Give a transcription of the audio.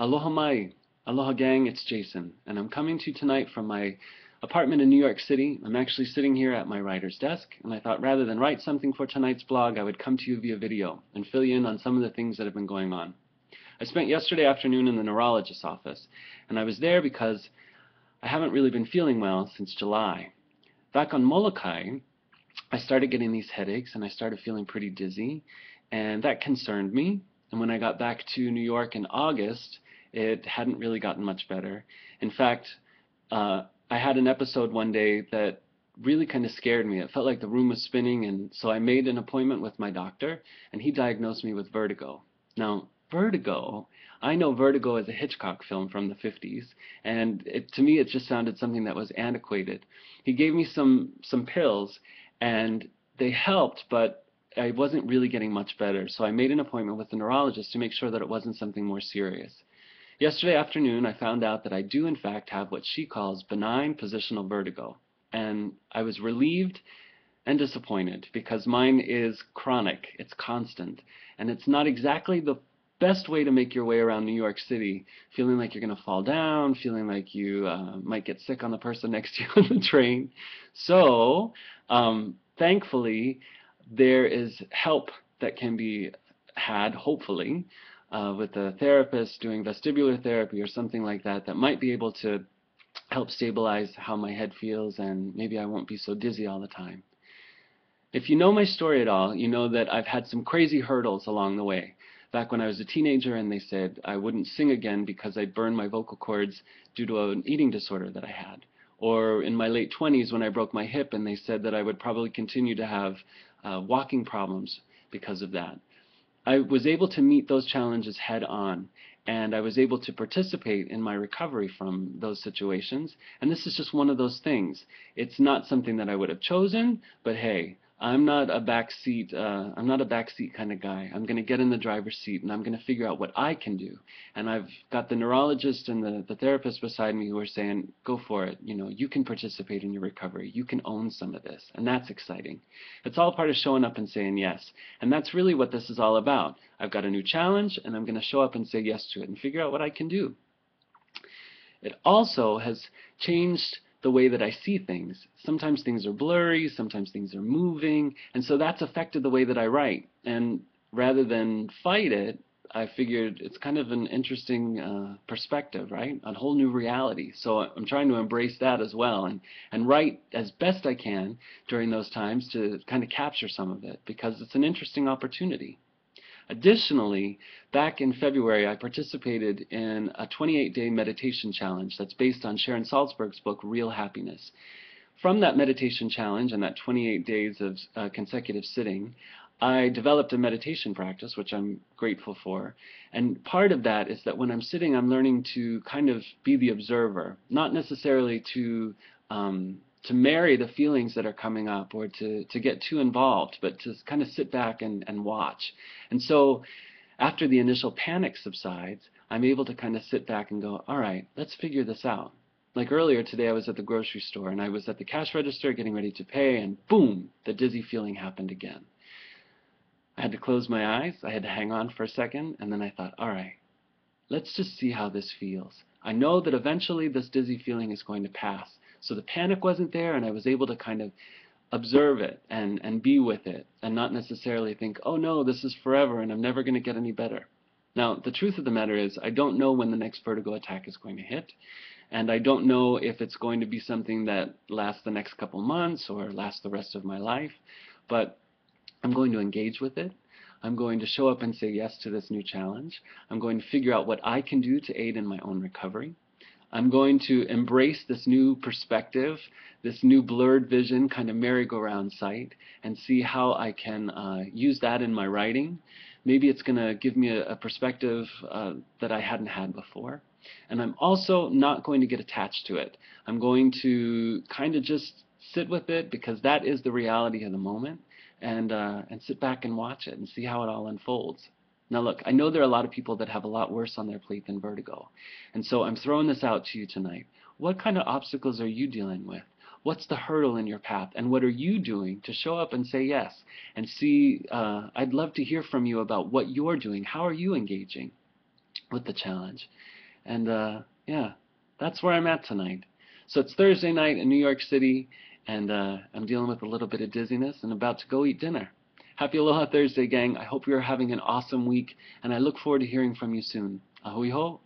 Aloha mai, aloha gang, it's Jason, and I'm coming to you tonight from my apartment in New York City. I'm actually sitting here at my writer's desk, and I thought rather than write something for tonight's blog, I would come to you via video and fill you in on some of the things that have been going on. I spent yesterday afternoon in the neurologist's office, and I was there because I haven't really been feeling well since July. Back on Molokai, I started getting these headaches, and I started feeling pretty dizzy, and that concerned me. And when I got back to New York in August, it hadn't really gotten much better. In fact, I had an episode one day that really kind of scared me. It felt like the room was spinning, and so I made an appointment with my doctor, and he diagnosed me with vertigo. Now, vertigo, I know Vertigo as a Hitchcock film from the 50s, and to me it just sounded something that was antiquated. He gave me some pills, and they helped, but I wasn't really getting much better, so I made an appointment with the neurologist to make sure that it wasn't something more serious. Yesterday afternoon, I found out that I do in fact have what she calls benign positional vertigo, and I was relieved and disappointed because mine is chronic, it's constant, and it's not exactly the best way to make your way around New York City, feeling like you're going to fall down, feeling like you might get sick on the person next to you on the train. So, thankfully, there is help that can be had, hopefully, with a therapist doing vestibular therapy or something like that, that might be able to help stabilize how my head feels, and maybe I won't be so dizzy all the time. If you know my story at all, you know that I've had some crazy hurdles along the way. Back when I was a teenager and they said I wouldn't sing again because I'd burned my vocal cords due to an eating disorder that I had. Or in my late 20s when I broke my hip and they said that I would probably continue to have walking problems because of that. I was able to meet those challenges head on, and I was able to participate in my recovery from those situations, and this is just one of those things. It's not something that I would have chosen, but hey, I'm not a backseat kind of guy. I'm going to get in the driver's seat, and I'm going to figure out what I can do. And I've got the neurologist and the therapist beside me who are saying, go for it. You know, you can participate in your recovery. You can own some of this, and that's exciting. It's all part of showing up and saying yes, and that's really what this is all about. I've got a new challenge, and I'm going to show up and say yes to it and figure out what I can do. It also has changed the way that I see things. Sometimes things are blurry, sometimes things are moving, and so that's affected the way that I write. And rather than fight it, I figured it's kind of an interesting perspective, right? A whole new reality. So I'm trying to embrace that as well and write as best I can during those times to kind of capture some of it because it's an interesting opportunity. Additionally, back in February, I participated in a 28-day meditation challenge that's based on Sharon Salzberg's book, Real Happiness. From that meditation challenge and that 28 days of consecutive sitting, I developed a meditation practice, which I'm grateful for. And part of that is that when I'm sitting, I'm learning to kind of be the observer, not necessarily to marry the feelings that are coming up or to get too involved, but to kind of sit back and watch. And so after the initial panic subsides, I'm able to kind of sit back and go, all right, let's figure this out. Like earlier today, I was at the grocery store and I was at the cash register getting ready to pay, and boom, the dizzy feeling happened again. I had to close my eyes, I had to hang on for a second, and then I thought, all right, let's just see how this feels. I know that eventually this dizzy feeling is going to pass. So the panic wasn't there, and I was able to kind of observe it and be with it and not necessarily think, oh no, this is forever and I'm never going to get any better. Now, the truth of the matter is I don't know when the next vertigo attack is going to hit, and I don't know if it's going to be something that lasts the next couple months or lasts the rest of my life, but I'm going to engage with it. I'm going to show up and say yes to this new challenge. I'm going to figure out what I can do to aid in my own recovery. I'm going to embrace this new perspective, this new blurred vision, kind of merry-go-round sight, and see how I can use that in my writing. Maybe it's going to give me a perspective that I hadn't had before. And I'm also not going to get attached to it. I'm going to kind of just sit with it because that is the reality of the moment, and sit back and watch it and see how it all unfolds. Now look, I know there are a lot of people that have a lot worse on their plate than vertigo. And so I'm throwing this out to you tonight. What kind of obstacles are you dealing with? What's the hurdle in your path? And what are you doing to show up and say yes? And see, I'd love to hear from you about what you're doing. How are you engaging? with the challenge. And yeah, that's where I'm at tonight. So it's Thursday night in New York City, and I'm dealing with a little bit of dizziness and about to go eat dinner. Happy Aloha Thursday, gang. I hope you're having an awesome week, and I look forward to hearing from you soon. Ahui ho.